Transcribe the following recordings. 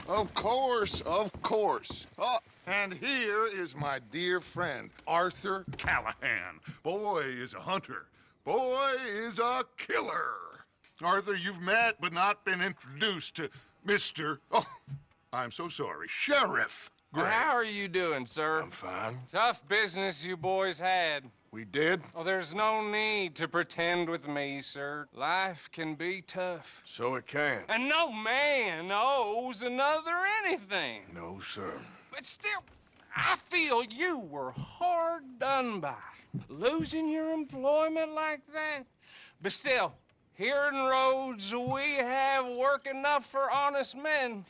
Of course, of course. Oh, and here is my dear friend, Arthur Callahan. Boy is a hunter. Boy is a killer. Arthur, you've met but not been introduced to Mr. Oh, I'm so sorry, Sheriff Gray. How are you doing, sir? I'm fine. Tough business you boys had. We did? Oh, there's no need to pretend with me, sir. Life can be tough. So it can. And no man owes another anything. No, sir. But still, I feel you were hard done by. Losing your employment like that. But still, here in Rhodes, we have work enough for honest men.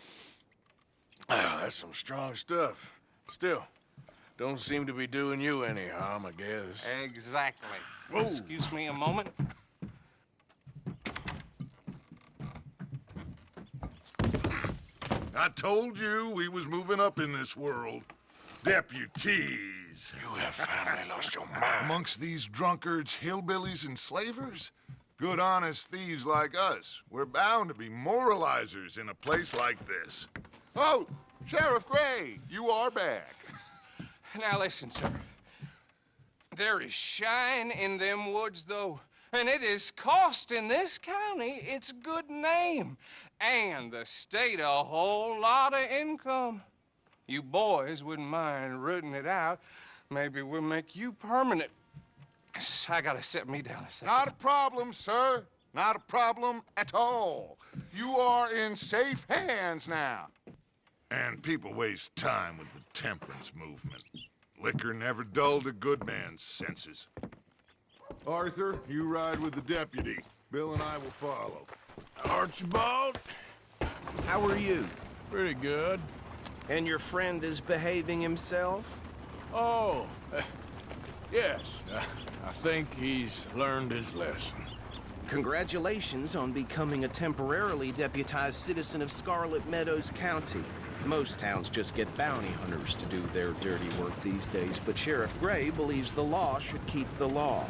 Oh, that's some strong stuff. Still, don't seem to be doing you any harm, I guess. Exactly. Whoa. Excuse me a moment. I told you we was moving up in this world. Deputies. You have finally lost your mind. Amongst these drunkards, hillbillies, and slavers? Good honest thieves like us. We're bound to be moralizers in a place like this. Oh, Sheriff Gray, you are back. Now listen, sir. There is shine in them woods, though, and it is costing this county its good name and the state a whole lot of income. You boys wouldn't mind rooting it out. Maybe we'll make you permanent. I gotta set me down a second. Not a problem, sir. Not a problem at all. You are in safe hands now. And people waste time with the temperance movement. Liquor never dulled a good man's senses. Arthur, you ride with the deputy. Bill and I will follow. Archibald? How are you? Pretty good. And your friend is behaving himself? Oh, yes. I think he's learned his lesson. Congratulations on becoming a temporarily deputized citizen of Scarlet Meadows County. Most towns just get bounty hunters to do their dirty work these days, but Sheriff Gray believes the law should keep the law.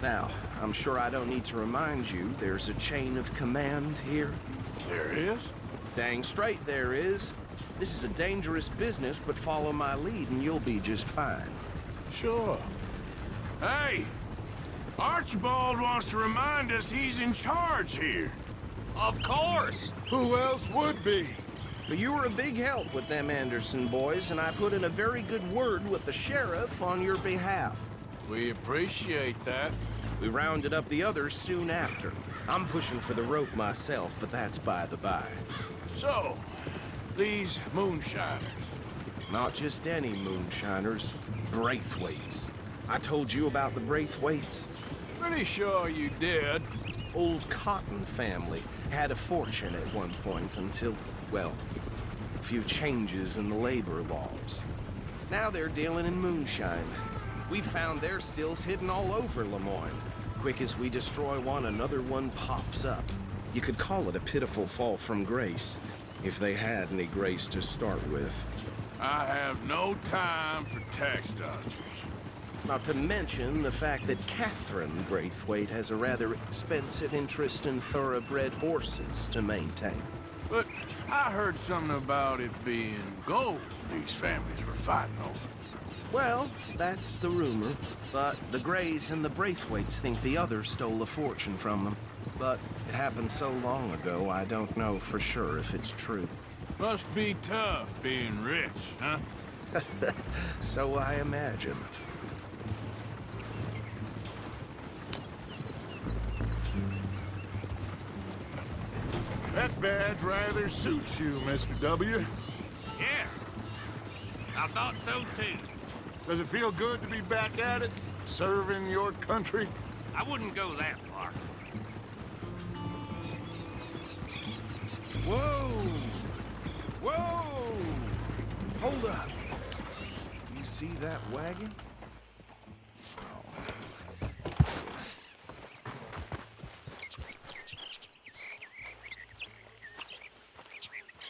Now, I'm sure I don't need to remind you, there's a chain of command here. There is? Dang straight there is. This is a dangerous business, but follow my lead and you'll be just fine. Sure. Hey! Archibald wants to remind us he's in charge here. Of course. Who else would be? But you were a big help with them Anderson boys, and I put in a very good word with the sheriff on your behalf. We appreciate that. We rounded up the others soon after. I'm pushing for the rope myself, but that's by the by. So, these moonshiners. Not just any moonshiners, Braithwaites. I told you about the Braithwaites. Pretty sure you did. Old Cotton family had a fortune at one point until, well, a few changes in the labor laws. Now they're dealing in moonshine. We found their stills hidden all over Lemoyne. Quick as we destroy one, another one pops up. You could call it a pitiful fall from grace, if they had any grace to start with. I have no time for tax dodgers. Not to mention the fact that Catherine Braithwaite has a rather expensive interest in thoroughbred horses to maintain. But I heard something about it being gold these families were fighting over. Well, that's the rumor. But the Grays and the Braithwaites think the others stole a fortune from them. But it happened so long ago, I don't know for sure if it's true. Must be tough being rich, huh? So I imagine. That badge rather suits you, Mr. W. Yeah, I thought so too. Does it feel good to be back at it? Serving your country? I wouldn't go that far. Whoa! Whoa! Hold up. You see that wagon?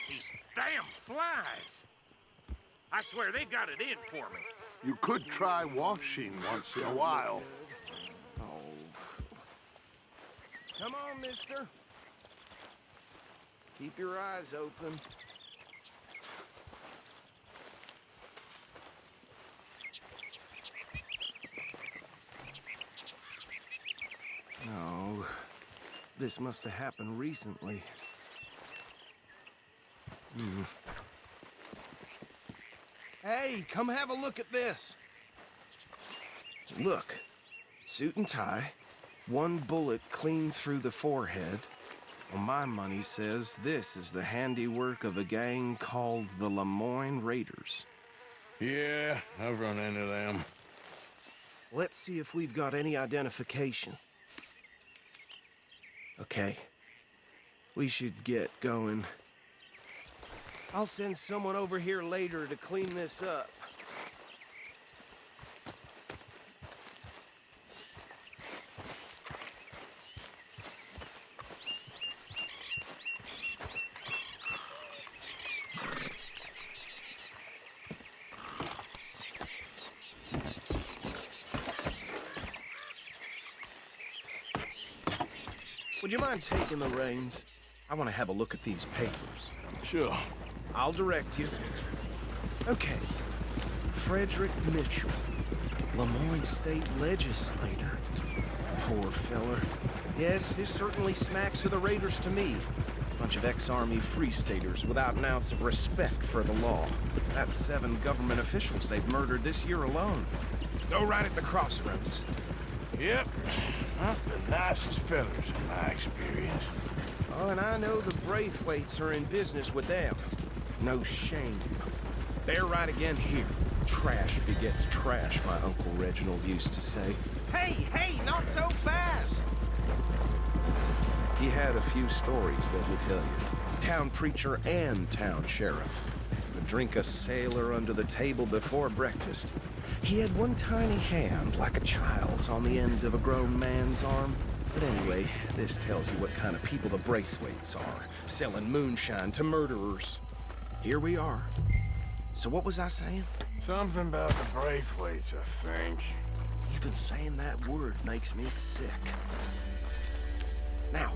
These damn flies. I swear they got it in for me. You could try washing once in a while. Oh. Come on, mister. Keep your eyes open. This must have happened recently. Hey, come have a look at this. Look, suit and tie, one bullet clean through the forehead. Well, my money says this is the handiwork of a gang called the Lemoyne Raiders. Yeah, I've run into them. Let's see if we've got any identification. Okay. We should get going. I'll send someone over here later to clean this up. Would you mind taking the reins? I want to have a look at these papers. Sure. I'll direct you. Okay. Frederick Mitchell, Lemoyne State Legislator. Poor feller. Yes, this certainly smacks of the Raiders to me. Bunch of ex-Army Free Staters without an ounce of respect for the law. That's 7 government officials they've murdered this year alone. Go right at the crossroads. Yep. Not the nicest fellers in my experience. Oh, and I know the Braithwaites are in business with them. No shame. They're right again here. Trash begets trash, my Uncle Reginald used to say. Hey, not so fast! He had a few stories, let me tell you. Town preacher and town sheriff. Would drink a sailor under the table before breakfast. He had one tiny hand, like a child's, on the end of a grown man's arm. But anyway, this tells you what kind of people the Braithwaites are, selling moonshine to murderers. Here we are. So what was I saying? Something about the Braithwaites, I think. Even saying that word makes me sick. Now,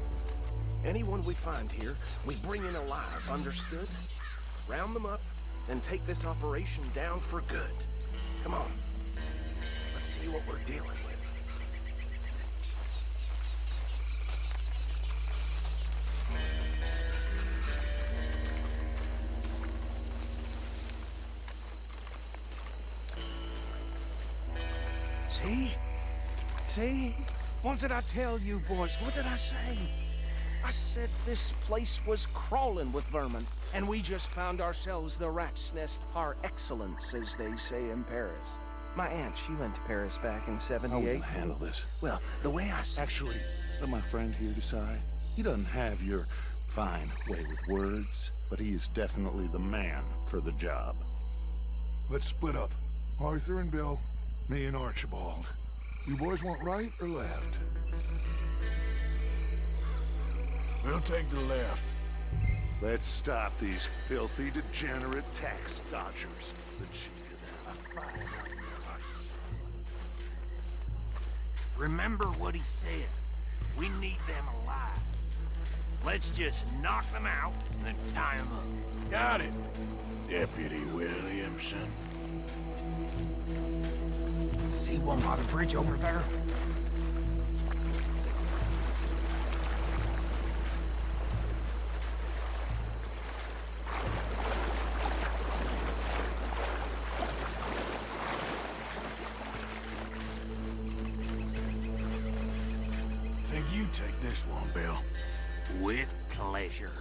anyone we find here, we bring in alive, understood? Round them up, and take this operation down for good. Come on. Let's see what we're dealing with. See? See? What did I tell you, boys? What did I say? I said this place was crawling with vermin, and we just found ourselves the rat's nest par excellence, as they say in Paris. My aunt, she went to Paris back in I '78. will handle this. Well, the way I see Actually, let my friend here decide. He doesn't have your fine way with words, but he is definitely the man for the job. Let's split up. Arthur and Bill, me and Archibald. You boys want right or left? We'll take the left. Let's stop these filthy, degenerate tax dodgers. Remember what he said. We need them alive. Let's just knock them out and tie them up. Got it, Deputy Williamson. See one by the bridge over there? Think you take this one, Bill. With pleasure.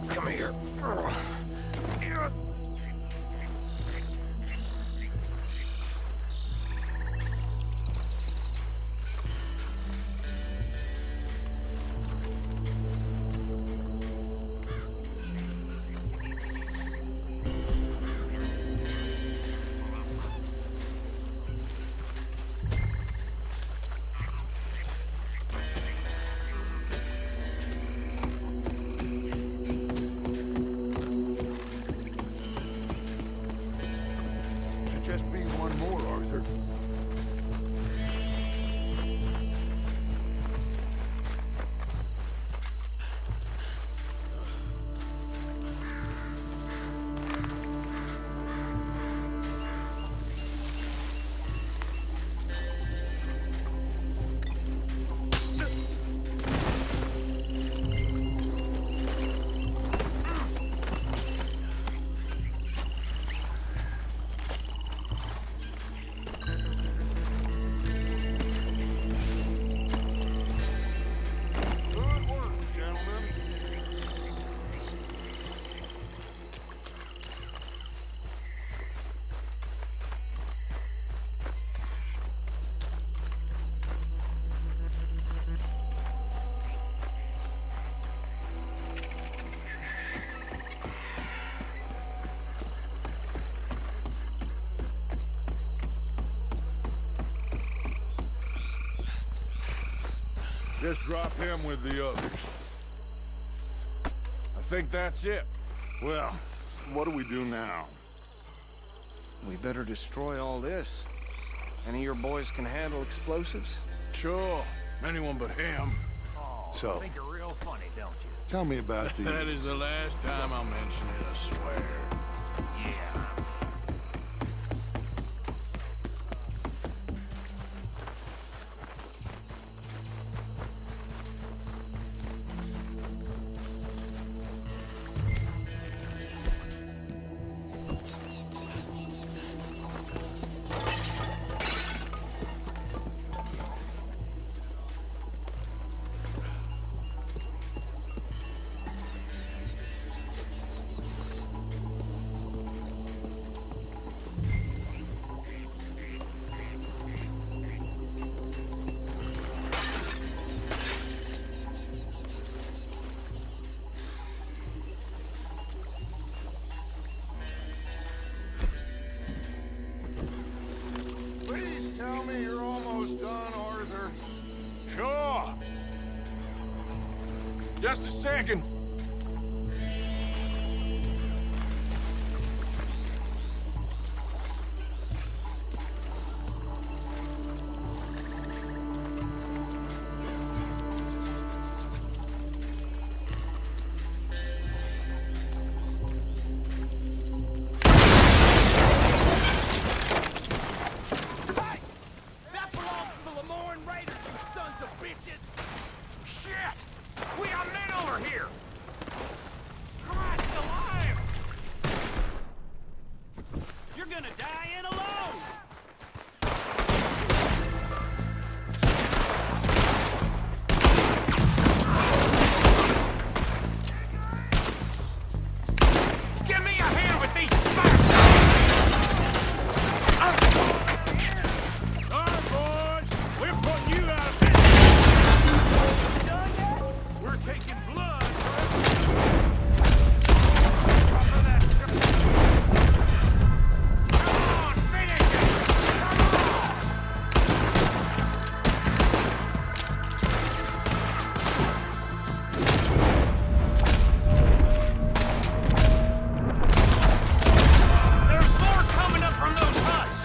Come here. Just drop him with the others. I think that's it. Well, what do we do now? We better destroy all this. Any of your boys can handle explosives? Sure. Anyone but him. Oh, So- think you're real funny, don't you? Tell me about the... That is the last time I'll mention it, I swear. Yeah. Please tell me you're almost done, Arthur. Sure. Just a second. That belongs to the Lemoyne Raiders, you sons of bitches! Shit! We got men over here! Christ alive! You're gonna die in alone! Give me a hand with these bastards! All right, boys. We're putting you out of business. We're taking blood for Come on, finish it! Come on! There's more coming up from those huts!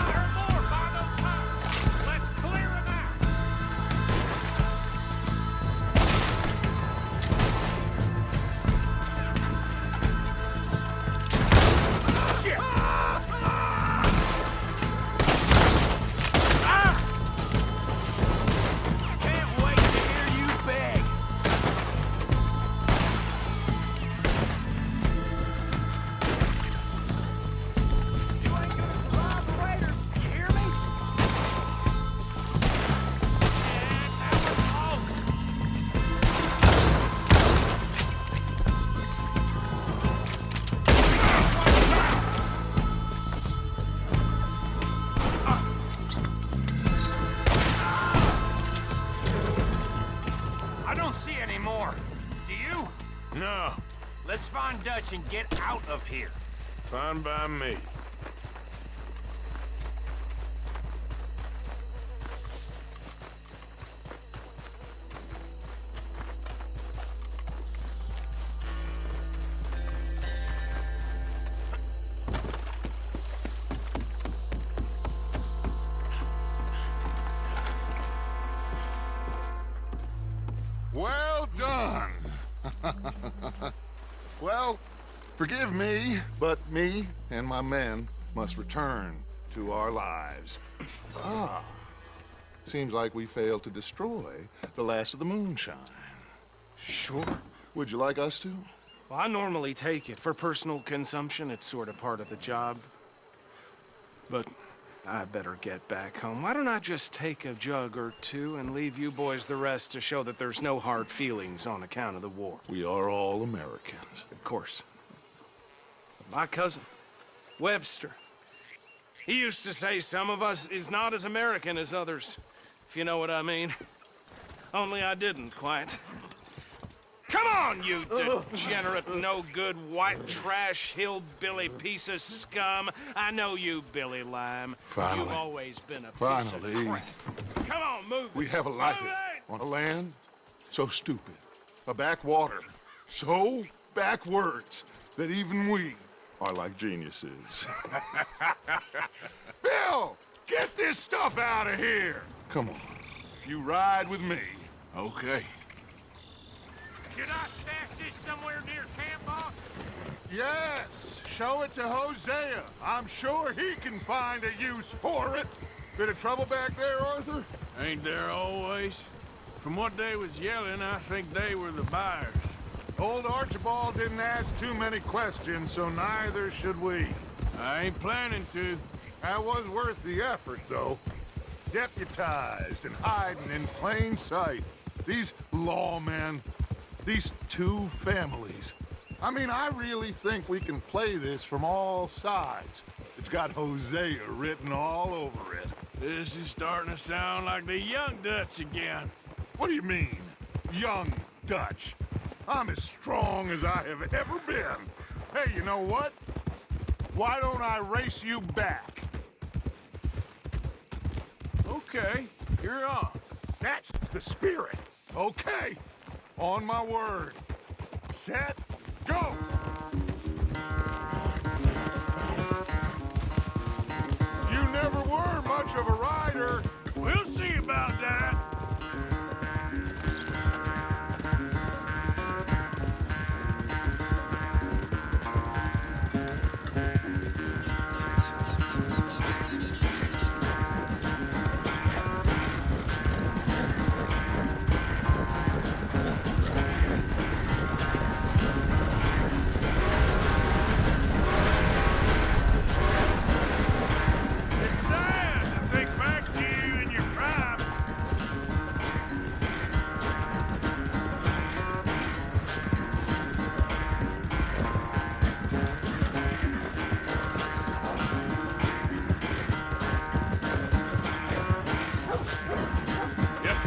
There are more by those huts! Let's clear them out! Shit! Can't wait to hear you beg! You ain't gonna survive the Raiders, you hear me? Yeah, that was close. I don't see any more. Do you? No. Let's find Dutch and get out of here. Fine by me. Well done. Well, forgive me, but me and my men must return to our lives. Ah, seems like we failed to destroy the last of the moonshine. Sure. Would you like us to? Well, I normally take it. For personal consumption, it's sort of part of the job. But I better get back home. Why don't I just take a jug or two and leave you boys the rest to show that there's no hard feelings on account of the war? We are all Americans. Of course. But my cousin, Webster, he used to say some of us is not as American as others, if you know what I mean. Only I didn't quite. Come on, you degenerate, no-good, white trash, hillbilly piece of scum. I know you, Billy Lime. Finally. You've always been a piece Finally. of crap. Come on, move it. We have a life Move it! on a land so stupid, a backwater so backwards that even we are like geniuses. Bill, get this stuff out of here. Come on, you ride with me. Okay. Should I stash this somewhere near camp, boss? Yes, show it to Hosea. I'm sure he can find a use for it. Bit of trouble back there, Arthur? Ain't there always? From what they was yelling, I think they were the buyers. Old Archibald didn't ask too many questions, so neither should we. I ain't planning to. That was worth the effort, though. Deputized and hiding in plain sight. These lawmen, these two families. I mean, I really think we can play this from all sides. It's got Hosea written all over it. This is starting to sound like the Young Dutch again. What do you mean, young Dutch? I'm as strong as I have ever been. Hey, you know what? Why don't I race you back? Okay, you're on. That's the spirit. Okay, on my word. Set, go! You never were much of a rider. We'll see about that. It's sad to think back to you in your prime. Yep.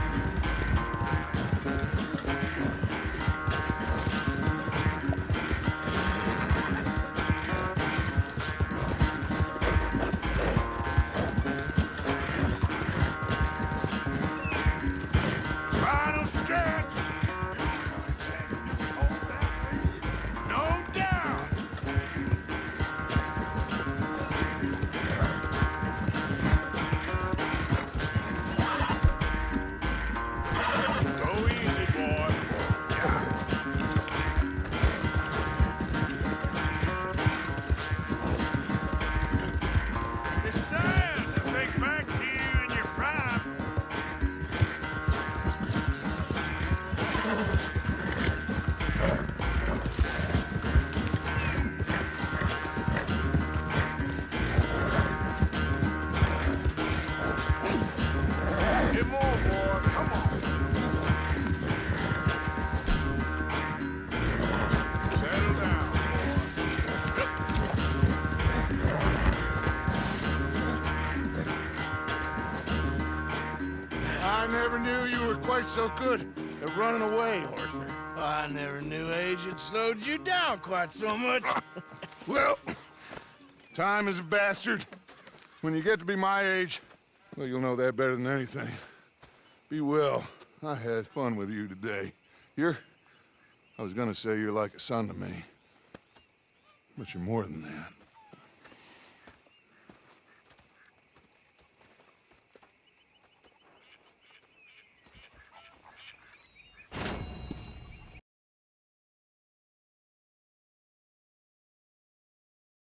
Final stretch. No doubt. Go easy, boy. It's sad to think back to you in your prime. Get more, boy. Come on. Settle down, boy. I never knew you were quite so good at running away, Arthur. I never knew age had slowed you down quite so much. Well, time is a bastard. When you get to be my age, well, you'll know that better than anything. Be well. I had fun with you today. I was gonna say you're like a son to me. But you're more than that.